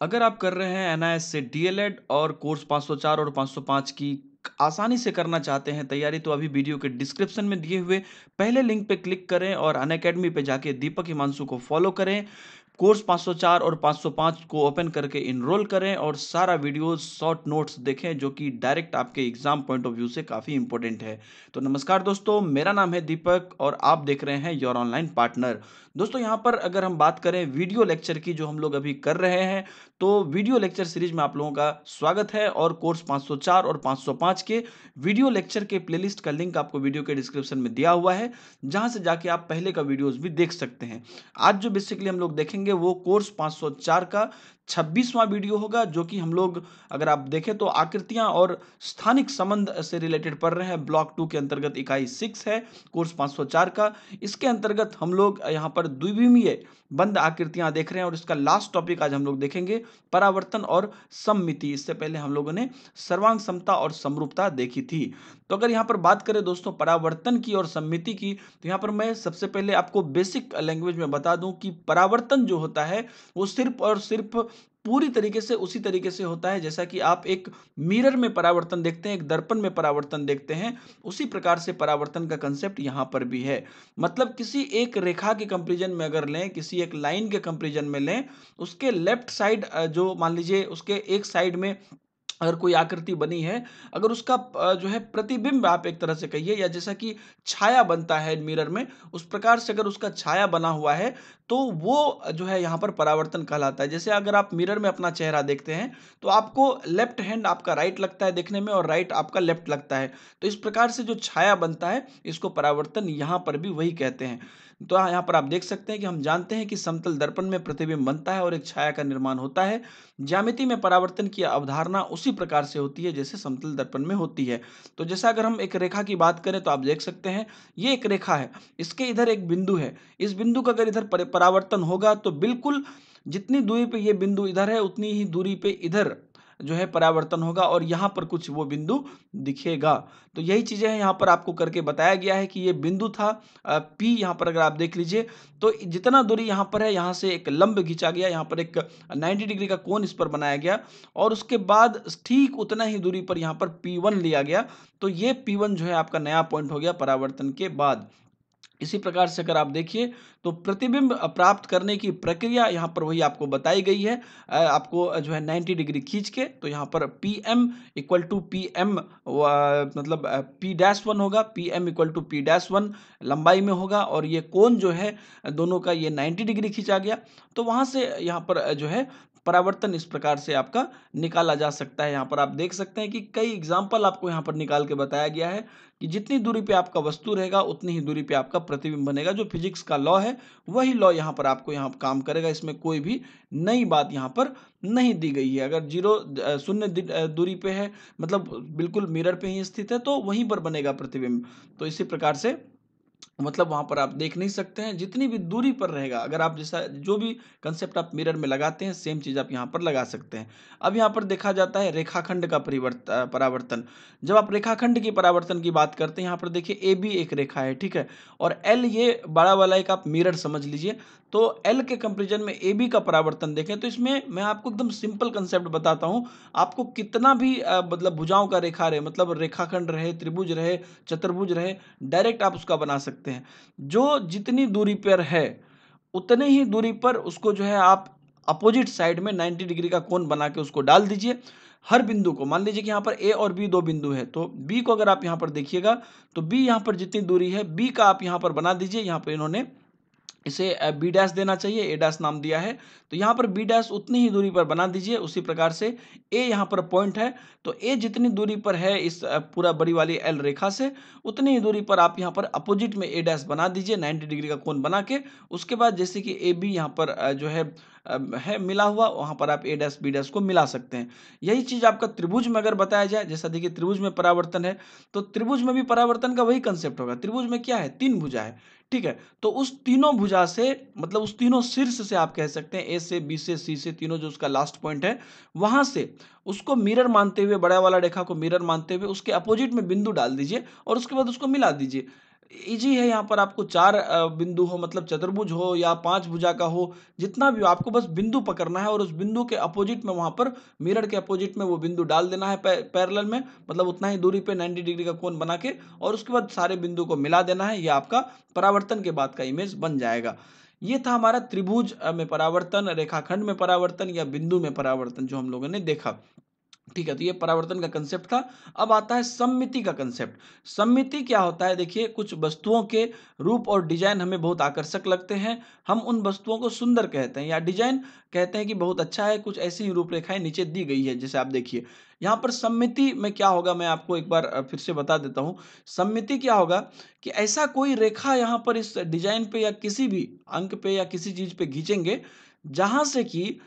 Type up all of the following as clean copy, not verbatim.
अगर आप कर रहे हैं एनआईएस से डीएलएड और कोर्स 504 और 505 की आसानी से करना चाहते हैं तैयारी, तो अभी वीडियो के डिस्क्रिप्शन में दिए हुए पहले लिंक पे क्लिक करें और अनअकैडमी पे जाके दीपक हिमांशु को फॉलो करें। कोर्स 504 और 505 को ओपन करके इनरोल करें और सारा वीडियो शॉर्ट नोट्स देखें जो कि डायरेक्ट आपके एग्जाम पॉइंट ऑफ व्यू से काफ़ी इंपॉर्टेंट है। तो नमस्कार दोस्तों, मेरा नाम है दीपक और आप देख रहे हैं योर ऑनलाइन पार्टनर। दोस्तों, यहाँ पर अगर हम बात करें वीडियो लेक्चर की जो हम लोग अभी कर रहे हैं, तो वीडियो लेक्चर सीरीज में आप लोगों का स्वागत है। और कोर्स 504 और 505 के वीडियो लेक्चर के प्लेलिस्ट का लिंक आपको वीडियो के डिस्क्रिप्शन में दिया हुआ है, जहां से जाके आप पहले का वीडियोस भी देख सकते हैं। आज जो बेसिकली हम लोग देखेंगे वो कोर्स 504 का 26वां वीडियो होगा, जो कि हम लोग अगर आप देखें तो आकृतियां और स्थानिक संबंध से रिलेटेड पढ़ रहे हैं। ब्लॉक 2 के अंतर्गत इकाई 6 है कोर्स 504 का। इसके अंतर्गत हम लोग यहाँ पर द्विविमीय बंद आकृतियां देख रहे हैं और इसका लास्ट टॉपिक आज हम लोग देखेंगे परावर्तन और सममिति। इससे पहले हम लोगों ने सर्वांग समता और समरूपता देखी थी। तो अगर यहाँ पर बात करें दोस्तों परावर्तन की और सममिति की, तो यहाँ पर मैं सबसे पहले आपको बेसिक लैंग्वेज में बता दूं कि परावर्तन जो होता है वो सिर्फ और सिर्फ पूरी तरीके से उसी तरीके से होता है जैसा कि आप एक मिरर में परावर्तन देखते हैं, एक दर्पण में परावर्तन देखते हैं। उसी प्रकार से परावर्तन का कंसेप्ट यहाँ पर भी है। मतलब किसी एक रेखा के कंपैरिजन में अगर लें, किसी एक लाइन के कंपैरिजन में लें, उसके लेफ्ट साइड जो मान लीजिए उसके एक साइड में अगर कोई आकृति बनी है, अगर उसका जो है प्रतिबिंब आप एक तरह से कहिए, या जैसा कि छाया बनता है मिरर में, उस प्रकार से अगर उसका छाया बना हुआ है तो वो जो है यहाँ पर परावर्तन कहलाता है। जैसे अगर आप मिरर में अपना चेहरा देखते हैं तो आपको लेफ्ट हैंड आपका राइट लगता है देखने में और राइट आपका लेफ्ट लगता है। तो इस प्रकार से जो छाया बनता है इसको परावर्तन यहाँ पर भी वही कहते हैं। तो यहाँ पर आप देख सकते हैं कि हम जानते हैं कि समतल दर्पण में प्रतिबिंब बनता है और एक छाया का निर्माण होता है। ज्यामिति में परावर्तन की अवधारणा उसी प्रकार से होती है जैसे समतल दर्पण में होती है। तो जैसा अगर हम एक रेखा की बात करें तो आप देख सकते हैं ये एक रेखा है, इसके इधर एक बिंदु है। इस बिंदु का अगर इधर परावर्तन होगा तो बिल्कुल जितनी दूरी पे ये बिंदु इधर है उतनी ही दूरी पे इधर जो है परावर्तन होगा और यहाँ पर कुछ वो बिंदु दिखेगा। तो यही चीजें हैं यहाँ पर आपको करके बताया गया है कि ये बिंदु था पी। यहाँ पर अगर आप देख लीजिए तो जितना दूरी यहाँ पर है, यहाँ से एक लंब खींचा गया, यहाँ पर एक 90 डिग्री का कोण इस पर बनाया गया और उसके बाद ठीक उतना ही दूरी पर यहाँ पर P1 लिया गया। तो ये P1 जो है आपका नया पॉइंट हो गया परावर्तन के बाद। इसी प्रकार से अगर आप देखिए तो प्रतिबिंब प्राप्त करने की प्रक्रिया यहाँ पर वही आपको बताई गई है। आपको जो है 90 डिग्री खींच के, तो यहाँ पर P M equal to P M, मतलब पी डैश वन होगा, P M equal to P dash one लंबाई में होगा और ये कोण जो है दोनों का ये 90 डिग्री खींचा गया। तो वहाँ से यहाँ पर जो है परावर्तन इस प्रकार से आपका निकाला जा सकता है। यहाँ पर आप देख सकते हैं कि कई एग्जाम्पल आपको यहाँ पर निकाल के बताया गया है कि जितनी दूरी पे आपका वस्तु रहेगा उतनी ही दूरी पे आपका प्रतिबिंब बनेगा। जो फिजिक्स का लॉ है वही लॉ यहाँ पर आपको यहाँ काम करेगा। इसमें कोई भी नई बात यहाँ पर नहीं दी गई है। अगर शून्य दूरी पे है, मतलब बिल्कुल मिरर पे ही स्थित है, तो वहीं पर बनेगा प्रतिबिंब। तो इसी प्रकार से मतलब वहां पर आप देख नहीं सकते हैं, जितनी भी दूरी पर रहेगा, अगर आप जैसा जो भी कंसेप्ट आप मिरर में लगाते हैं सेम चीज आप यहां पर लगा सकते हैं। अब यहां पर देखा जाता है रेखाखंड का परावर्तन। जब आप रेखाखंड की परावर्तन की बात करते हैं, यहां पर देखिए ए बी एक रेखा है, ठीक है, और एल ये बड़ा वाला एक आप मिरर समझ लीजिए। तो एल के कंपेरिजन में ए बी का परावर्तन देखें तो इसमें मैं आपको एकदम सिंपल कंसेप्ट बताता हूं। आपको कितना भी मतलब भुजाओं का रेखा रहे, मतलब रेखाखंड रहे, त्रिभुज रहे, चतुर्भुज रहे, डायरेक्ट आप उसका बना सकते हैं। जो जितनी दूरी पर है उतने ही दूरी पर उसको जो है आप अपोजिट साइड में 90 डिग्री का कोण बना के उसको डाल दीजिए। हर बिंदु को मान लीजिए कि यहाँ पर ए और बी दो बिंदु है, तो बी को अगर आप यहाँ पर देखिएगा तो बी यहाँ पर जितनी दूरी है बी का आप यहाँ पर बना दीजिए। यहाँ पर इन्होंने इसे बी डैश देना चाहिए, ए डैश नाम दिया है, तो यहाँ पर बी डैश उतनी ही दूरी पर बना दीजिए। उसी प्रकार से ए यहाँ पर पॉइंट है, तो ए जितनी दूरी पर है इस पूरा बड़ी वाली एल रेखा से, उतनी ही दूरी पर आप यहाँ पर अपोजिट में ए डैश बना दीजिए 90 डिग्री का कोण बना के। उसके बाद जैसे कि ए बी यहाँ पर जो है मिला हुआ, वहाँ पर आप ए डैश बी डैश को मिला सकते हैं। यही चीज आपका त्रिभुज में अगर बताया जाए, जैसा देखिए त्रिभुज में परावर्तन है, तो त्रिभुज में भी परावर्तन का वही कंसेप्ट होगा। त्रिभुज में क्या है, तीन भुजा है, ठीक है, तो उस तीनों भुजा से, मतलब उस तीनों शीर्ष से आप कह सकते हैं, ए से बी से सी से, तीनों जो उसका लास्ट पॉइंट है वहां से उसको मिरर मानते हुए, बड़ा वाला रेखा को मिरर मानते हुए उसके अपोजिट में बिंदु डाल दीजिए और उसके बाद उसको मिला दीजिए। ईजी है। यहाँ पर आपको 4 बिंदु हो, मतलब चतुर्भुज हो या 5 भुजा का हो, जितना भी हो, आपको बस बिंदु पकड़ना है और उस बिंदु के अपोजिट में, वहाँ पर मिरर के अपोजिट में वो बिंदु डाल देना है पैरेलल में, मतलब उतना ही दूरी पे 90 डिग्री का कोण बना के, और उसके बाद सारे बिंदु को मिला देना है। ये आपका परावर्तन के बाद का इमेज बन जाएगा। ये था हमारा त्रिभुज में परावर्तन, रेखाखंड में परावर्तन या बिंदु में परावर्तन जो हम लोगों ने देखा। ठीक है, तो ये परावर्तन का कंसेप्ट था। अब आता है सममिति का कंसेप्ट। सममिति क्या होता है? देखिए, कुछ वस्तुओं के रूप और डिजाइन हमें बहुत आकर्षक लगते हैं, हम उन वस्तुओं को सुंदर कहते हैं या डिजाइन कहते हैं कि बहुत अच्छा है। कुछ ऐसी ही रूपरेखाएं नीचे दी गई है, जैसे आप देखिए यहाँ पर सममिति में क्या होगा, मैं आपको एक बार फिर से बता देता हूँ। सममिति क्या होगा कि ऐसा कोई रेखा यहाँ पर इस डिजाइन पे या किसी भी अंक पे या किसी चीज पे खींचेंगे, जहां से कि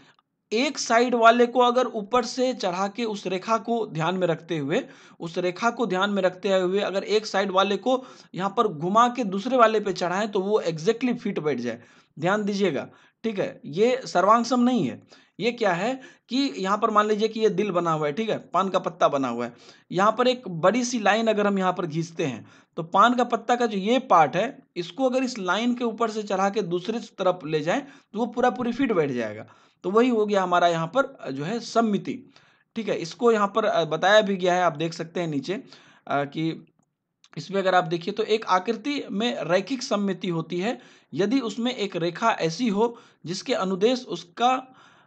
एक साइड वाले को अगर ऊपर से चढ़ा के उस रेखा को ध्यान में रखते हुए, उस रेखा को ध्यान में रखते हुए अगर एक साइड वाले को यहाँ पर घुमा के दूसरे वाले पे चढ़ाएं तो वो एग्जैक्टली फिट बैठ जाए। ध्यान दीजिएगा, ठीक है, ये सर्वांगसम नहीं है। ये क्या है कि यहाँ पर मान लीजिए कि ये दिल बना हुआ है, ठीक है, पान का पत्ता बना हुआ है। यहाँ पर एक बड़ी सी लाइन अगर हम यहाँ पर खींचते हैं, तो पान का पत्ता का जो ये पार्ट है, इसको अगर इस लाइन के ऊपर से चढ़ा के दूसरी तरफ ले जाएं तो वो पूरा पूरी फिट बैठ जाएगा। तो वही हो गया हमारा यहाँ पर जो है सममिति। ठीक है, इसको यहाँ पर बताया भी गया है, आप देख सकते हैं नीचे कि इसमें अगर आप देखिए तो एक आकृति में रैखिक सममिति होती है यदि उसमें एक रेखा ऐसी हो जिसके अनुदेश उसका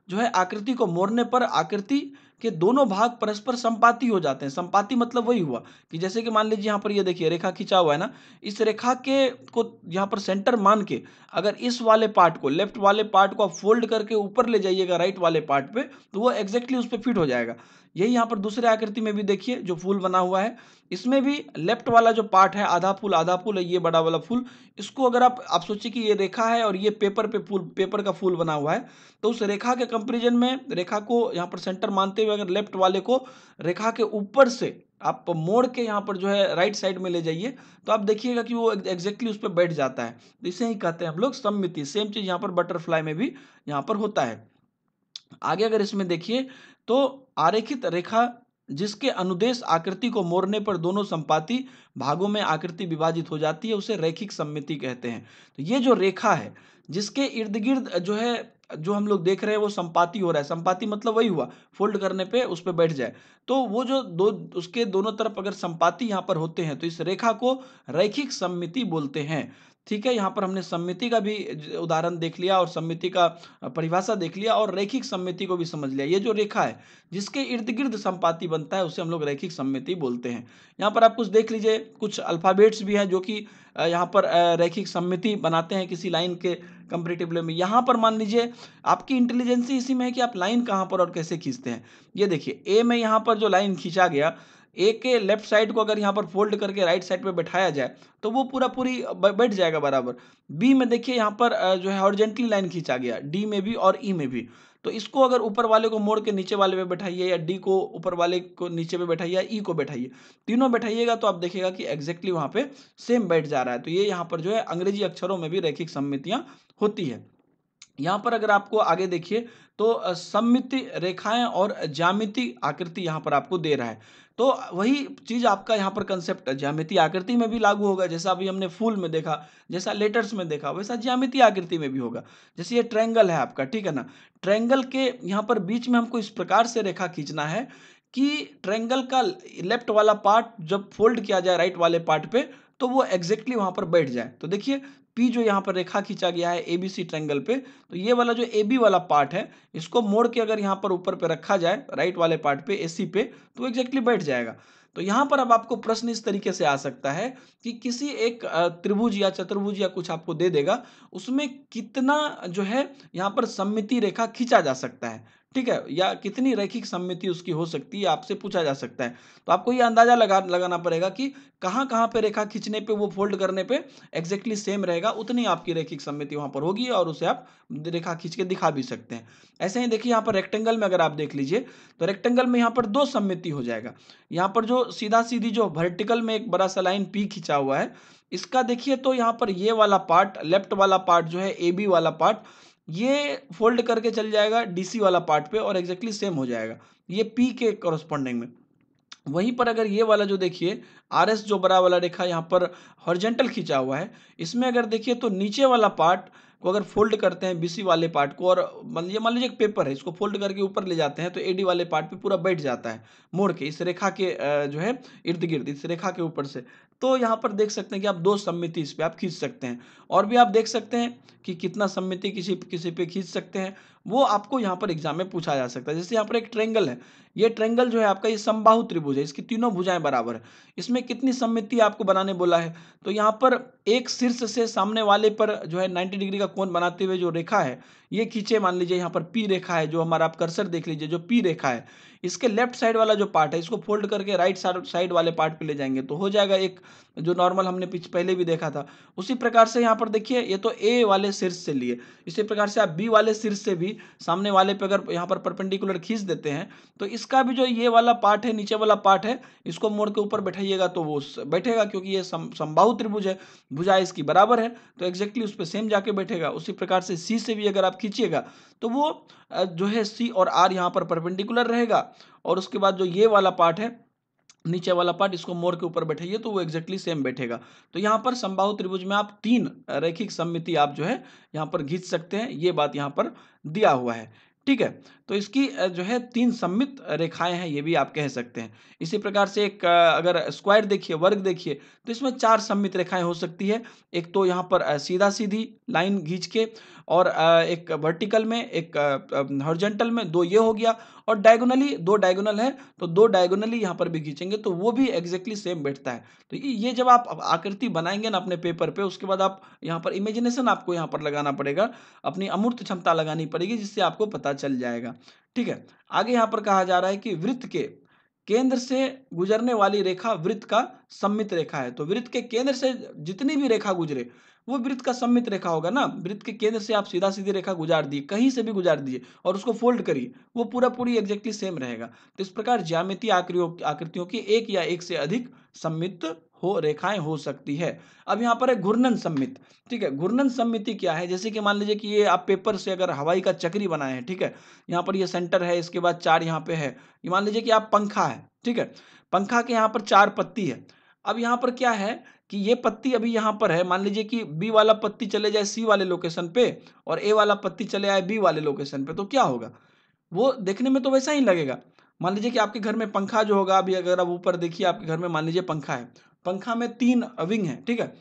जो है आकृति को मोड़ने पर आकृति के दोनों भाग परस्पर संपाती हो जाते हैं। संपाती मतलब वही हुआ कि जैसे कि मान लीजिए यहाँ पर ये देखिए रेखा खींचा हुआ है ना, इस रेखा के को यहाँ पर सेंटर मान के अगर इस वाले पार्ट को, लेफ्ट वाले पार्ट को आप फोल्ड करके ऊपर ले जाइएगा राइट वाले पार्ट पे, तो वो एग्जैक्टली उस पर फिट हो जाएगा। यही यहाँ पर दूसरे आकृति में भी देखिए जो फूल बना हुआ है, इसमें भी लेफ्ट वाला जो पार्ट है, आधा फूल है, ये बड़ा वाला फूल, इसको अगर आप सोचिए कि ये रेखा है और ये पेपर पे फूल, पेपर का फूल बना हुआ है, तो उस रेखा के कंपैरिजन में रेखा को यहाँ पर सेंटर मानते हुए अगर लेफ्ट वाले को रेखा के ऊपर से आप मोड़ के यहाँ पर जो है राइट साइड में ले जाइए, तो आप देखिएगा कि वो एग्जैक्टली उस पर बैठ जाता है। तो इसे ही कहते हैं हम लोग सममिति। सेम चीज यहाँ पर बटरफ्लाई में भी यहाँ पर होता है। आगे अगर इसमें देखिए तो आरेखित रेखा जिसके अनुदेश आकृति को मोड़ने पर दोनों संपाती भागों में आकृति विभाजित हो जाती है, उसे रैखिक सममिति कहते हैं। तो ये जो रेखा है जिसके इर्द गिर्द जो है, जो हम लोग देख रहे हैं वो संपाती हो रहा है। संपाती मतलब वही हुआ फोल्ड करने पे उस पे बैठ जाए, तो वो जो दो उसके दोनों तरफ अगर संपाती यहाँ पर होते हैं तो इस रेखा को रैखिक सममिति बोलते हैं। ठीक है, यहाँ पर हमने सममिति का भी उदाहरण देख लिया और सममिति का परिभाषा देख लिया और रैखिक सममिति को भी समझ लिया। ये जो रेखा है जिसके इर्द गिर्द संपाती बनता है उसे हम लोग रैखिक सममिति बोलते हैं। यहाँ पर आप कुछ देख लीजिए, कुछ अल्फाबेट्स भी हैं जो कि यहाँ पर रैखिक सममिति बनाते हैं किसी लाइन के कंपैरेटिवली में। यहाँ पर मान लीजिए आपकी इंटेलिजेंसी इसी में है कि आप लाइन कहाँ पर और कैसे खींचते हैं। ये देखिए ए में यहाँ पर जो लाइन खींचा गया, ए के लेफ्ट साइड को अगर यहाँ पर फोल्ड करके राइट साइड पे बैठाया जाए तो वो पूरा पूरी बैठ जाएगा बराबर। बी में देखिए यहाँ पर जो है हॉरिजॉन्टली लाइन खींचा गया, डी में भी और ई में भी। तो इसको अगर ऊपर वाले को मोड़ के नीचे वाले पे बैठाइए या डी को ऊपर वाले को नीचे पे बैठाइए या ई को बैठाइए, तीनों बैठाइएगा तो आप देखिएगा कि एग्जैक्टली वहाँ पे सेम बैठ जा रहा है। तो ये यहाँ पर जो है अंग्रेजी अक्षरों में भी रैखिक सममितियाँ होती है। यहाँ पर अगर आपको आगे देखिए तो सममिति रेखाएं और ज्यामिति आकृति यहाँ पर आपको दे रहा है। तो वही चीज आपका यहाँ पर कंसेप्ट ज्यामिति आकृति में भी लागू होगा। जैसा अभी हमने फूल में देखा, जैसा लेटर्स में देखा, वैसा ज्यामिति आकृति में भी होगा। जैसे ये ट्रायंगल है आपका, ठीक है ना, ट्रायंगल के यहाँ पर बीच में हमको इस प्रकार से रेखा खींचना है कि ट्रायंगल का लेफ्ट वाला पार्ट जब फोल्ड किया जाए राइट वाले पार्ट पे तो वो एग्जैक्टली वहां पर बैठ जाए। तो देखिए पी जो यहाँ पर रेखा खींचा गया है एबीसी ट्रायंगल पे, तो ये वाला जो ए बी वाला पार्ट है इसको मोड़ के अगर यहाँ पर ऊपर पे रखा जाए राइट वाले पार्ट पे एसी पे, तो एग्जैक्टली बैठ जाएगा। तो यहाँ पर अब आपको प्रश्न इस तरीके से आ सकता है कि किसी एक त्रिभुज या चतुर्भुज या कुछ आपको दे देगा, उसमें कितना जो है यहाँ पर सममिति रेखा खींचा जा सकता है, ठीक है, या कितनी रैखिक सममिति उसकी हो सकती है, आपसे पूछा जा सकता है। तो आपको ये अंदाजा लगाना पड़ेगा कि कहाँ कहाँ पे रेखा खींचने पे, वो फोल्ड करने पे एग्जैक्टली सेम रहेगा, उतनी आपकी रैखिक सममिति वहां पर होगी और उसे आप रेखा खींच के दिखा भी सकते हैं। ऐसे ही देखिए यहाँ पर रेक्टेंगल में अगर आप देख लीजिए तो रेक्टेंगल में यहाँ पर दो सममिति हो जाएगा। यहाँ पर जो सीधा सीधी जो वर्टिकल में एक बड़ा सा लाइन पी खींचा हुआ है, इसका देखिए तो यहाँ पर ये वाला पार्ट, लेफ्ट वाला पार्ट जो है ए बी वाला पार्ट, ये फोल्ड करके चल जाएगा डीसी वाला पार्ट पे और एग्जैक्टली सेम हो जाएगा ये पी के कॉरस्पॉन्डिंग में। वहीं पर अगर ये वाला जो देखिए RS जो बड़ा वाला रेखा यहाँ पर हॉरिजेंटल खींचा हुआ है, इसमें अगर देखिए तो नीचे वाला पार्ट को अगर फोल्ड करते हैं BC वाले पार्ट को, और मान लीजिए एक पेपर है, इसको फोल्ड करके ऊपर ले जाते हैं तो AD वाले पार्ट पे पूरा बैठ जाता है मोड़ के, इस रेखा के जो है इर्द गिर्द, इस रेखा के ऊपर से। तो यहाँ पर देख सकते हैं कि आप 2 सममिति इस पे आप खींच सकते हैं। और भी आप देख सकते हैं कि कितना सममिति किसी किसी पे खींच सकते हैं, वो आपको यहाँ पर एग्जाम में पूछा जा सकता है। जैसे यहाँ पर एक ट्रायंगल है, ये ट्रायंगल जो है आपका, ये समबाहु त्रिभुज है, इसकी तीनों भुजाएं बराबर है। इसमें कितनी सममिति आपको बनाने बोला है, तो यहाँ पर एक शीर्ष से सामने वाले पर जो है 90 डिग्री का कोण बनाते हुए जो रेखा है ये खींचे। मान लीजिए यहाँ पर P रेखा है, जो हमारा आप कर्सर देख लीजिए, जो P रेखा है, इसके लेफ्ट साइड वाला जो पार्ट है इसको फोल्ड करके राइट साइड वाले पार्ट पे ले जाएंगे तो हो जाएगा एक, जो नॉर्मल हमने पहले भी देखा था। उसी प्रकार से यहाँ पर देखिए, ये तो A वाले शीर्ष से लिए, इसी प्रकार से आप B वाले शीर्ष से भी सामने वाले पे अगर यहाँ पर परपेंडिकुलर खींच देते हैं तो इसका भी जो ये वाला पार्ट है, नीचे वाला पार्ट है, इसको मोड़ के ऊपर बैठाइएगा तो वो बैठेगा, क्योंकि ये समबाहु त्रिभुज है, भुजाएं इसकी बराबर है, तो एग्जैक्टली उस पर सेम जाके बैठेगा। उसी प्रकार से C से भी अगर आप खींचिएगा तो वो जो है C और R यहाँ पर परपेंडिकुलर रहेगा, और उसके बाद जो ये वाला पार्ट है, नीचे वाला पार्ट, इसको मोड़ के ऊपर बैठाइए तो वो एग्जैक्टली सेम बैठेगा। तो यहाँ पर समबाहु त्रिभुज में आप 3 रैखिक सममिति आप जो है यहाँ पर खींच सकते हैं, ये बात यहाँ पर दिया हुआ है। ठीक है, तो इसकी जो है 3 सममित रेखाएं हैं, ये भी आप कह सकते हैं। इसी प्रकार से एक अगर स्क्वायर देखिए, वर्ग देखिए, तो इसमें 4 सममित रेखाएं हो सकती है। एक तो यहाँ पर सीधा सीधी लाइन खींच के, और एक वर्टिकल में, एक हॉरिजॉन्टल में, 2 ये हो गया, और डायगोनली 2 डायगोनल है तो 2 डायगोनली यहाँ पर भी खींचेंगे तो वो भी एग्जैक्टली सेम बैठता है। तो ये जब आप आकृति बनाएंगे ना अपने पेपर पे, उसके बाद आप यहाँ पर इमेजिनेशन आपको यहाँ पर लगाना पड़ेगा, अपनी अमूर्त क्षमता लगानी पड़ेगी, जिससे आपको पता चल जाएगा। ठीक है, आगे यहाँ पर कहा जा रहा है कि वृत्त के केंद्र से गुजरने वाली रेखा वृत्त का सममित रेखा है। तो वृत्त के केंद्र से जितनी भी रेखा गुजरे वो वृत्त का सममित रेखा होगा ना। वृत्त के केंद्र से आप सीधा सीधी रेखा गुजार दी, कहीं से भी गुजार दीजिए और उसको फोल्ड करिए, वो पूरा पूरी एग्जैक्टली सेम रहेगा। तो इस प्रकार ज्यामितीय आकृतियों की एक या एक से अधिक सममित रेखाएं हो सकती है। अब यहाँ पर है घूर्णन सममित। ठीक है, घूर्णन सममिति क्या है, जैसे कि मान लीजिए कि ये आप पेपर से अगर हवाई का चक्री बनाए हैं, ठीक है, यहाँ पर ये सेंटर है, इसके बाद 4 यहाँ पे है। ये मान लीजिए कि आप पंखा है, ठीक है, पंखा के यहाँ पर 4 पत्ती है। अब यहाँ पर क्या है कि ये पत्ती अभी यहाँ पर है, मान लीजिए कि बी वाला पत्ती चले जाए सी वाले लोकेशन पे और ए वाला पत्ती चले आए बी वाले लोकेशन पे, तो क्या होगा, वो देखने में तो वैसा ही लगेगा। मान लीजिए कि आपके घर में पंखा जो होगा, अभी अगर आप ऊपर देखिए, आपके घर में मान लीजिए पंखा है, पंखा में 3 विंग है, ठीक है,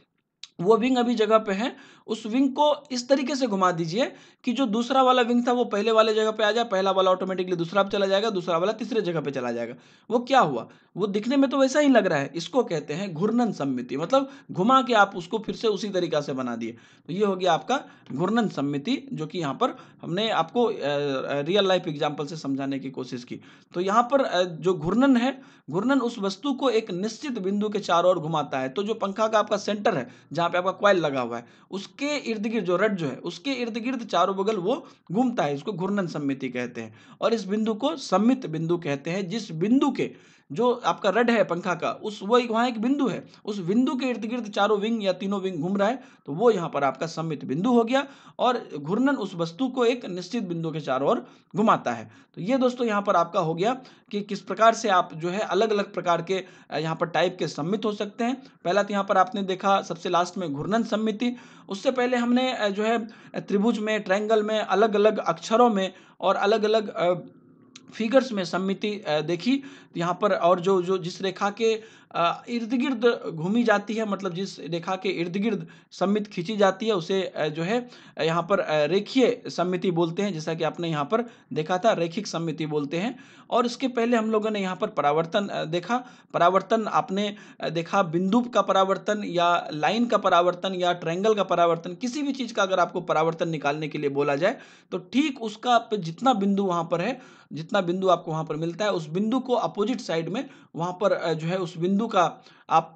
वो विंग अभी जगह पे है, उस विंग को इस तरीके से घुमा दीजिए कि जो दूसरा वाला विंग था वो पहले वाले जगह पे आ जाए, पहला वाला ऑटोमेटिकली दूसरा पे चला जाएगा, दूसरा वाला तीसरे जगह पे चला जाएगा। वो क्या हुआ, वो दिखने में तो वैसा ही लग रहा है, इसको कहते हैं घूर्णन सममिति, मतलब घुमा के आप उसको फिर से उसी तरीका से बना दिए। तो ये हो गया आपका घूर्णन सममिति, जो कि यहाँ पर हमने आपको रियल लाइफ एग्जाम्पल से समझाने की कोशिश की। तो यहाँ पर जो घूर्णन है, घूर्णन उस वस्तु को एक निश्चित बिंदु के चारों ओर घुमाता है। तो जो पंखा का आपका सेंटर है, जहाँ पे आपका कॉइल लगा हुआ है, उसके इर्द गिर्द जो रड जो है, उसके इर्द गिर्द चारों बगल वो घूमता है, इसको घूर्णन सममिति कहते हैं। और इस बिंदु को सममित बिंदु कहते हैं, जिस बिंदु के जो आपका रड है पंखा का, उस वो वहाँ एक बिंदु है, उस बिंदु के इर्द गिर्द चारों विंग या तीनों विंग घूम रहा है, तो वो यहाँ पर आपका सममित बिंदु हो गया। और घूर्णन उस वस्तु को एक निश्चित बिंदु के चारों ओर घुमाता है। तो ये दोस्तों यहाँ पर आपका हो गया कि किस प्रकार से आप जो है अलग अलग प्रकार के यहाँ पर टाइप के सममित हो सकते हैं। पहला तो यहाँ पर आपने देखा सबसे लास्ट में घूर्णन सममिति। उससे पहले हमने जो है त्रिभुज में, ट्रायंगल में, अलग अलग अक्षरों में और अलग अलग फिगर्स में सममिति देखी। यहाँ पर और जो जो जिस रेखा के इर्द गिर्द घूमी जाती है, मतलब जिस रेखा के इर्द गिर्द सममित खींची जाती है, उसे जो है यहाँ पर रेखीय सममिति बोलते हैं, जैसा कि आपने यहाँ पर देखा था, रैखिक सममिति बोलते हैं। और इसके पहले हम लोगों ने यहाँ पर परावर्तन देखा। परावर्तन आपने देखा, बिंदु का परावर्तन या लाइन का परावर्तन या ट्रायंगल का परावर्तन, किसी भी चीज़ का अगर आपको परावर्तन निकालने के लिए बोला जाए तो ठीक उसका जितना बिंदु वहाँ पर है, जितना बिंदु आपको वहाँ पर मिलता है, उस बिंदु को अपोजिट साइड में वहाँ पर जो है उस बिंदु का आप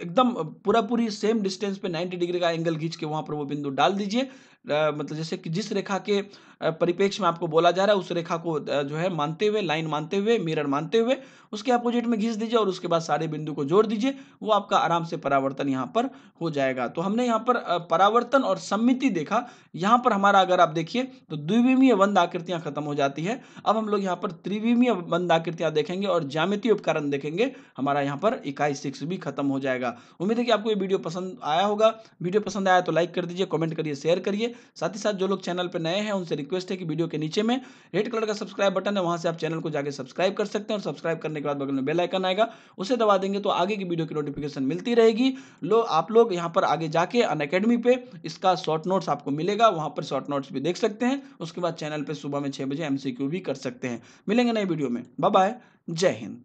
एकदम पूरा पूरी सेम डिस्टेंस पे 90 डिग्री का एंगल खींच के वहाँ पर वो बिंदु डाल दीजिए। मतलब जैसे कि जिस रेखा के परिप्रेक्ष्य में आपको बोला जा रहा है उस रेखा को जो है मानते हुए, लाइन मानते हुए, मिरर मानते हुए उसके अपोजिट में घिस दीजिए और उसके बाद सारे बिंदु को जोड़ दीजिए। वो आपका आराम से परावर्तन यहाँ पर हो जाएगा। तो हमने यहाँ पर परावर्तन और सममिति देखा। यहाँ पर हमारा अगर आप देखिए तो द्विविमीय बंद आकृतियां खत्म हो जाती है। अब हम लोग यहाँ पर त्रिविमीय बंद आकृतियां देखेंगे और ज्यामितीय उपकरण देखेंगे। हमारा यहाँ पर इकाई 6 भी खत्म हो जाएगा। उम्मीद है कि आपको ये वीडियो पसंद आया होगा। वीडियो पसंद आया तो लाइक कर दीजिए, कमेंट करिए, शेयर करिए। साथ ही साथ जो लोग चैनल पर नए हैं उनसे रिक्वेस्ट है कि वीडियो के नीचे में रेड कलर का सब्सक्राइब बटन है, वहां से आप चैनल को जाके सब्सक्राइब कर सकते हैं और सब्सक्राइब करने के बाद बगल में बेल आइकन आएगा, उसे दबा देंगे तो आगे की वीडियो की नोटिफिकेशन मिलती रहेगी। आप लोग यहाँ पर आगे जाके अनअकैडमी पे इसका शॉर्ट नोट्स आपको मिलेगा, वहां पर शॉर्ट नोट्स भी देख सकते हैं। उसके बाद चैनल पे सुबह में 6 बजे MCQ भी कर सकते हैं। मिलेंगे नई वीडियो में। बाय बाय, जय हिंद।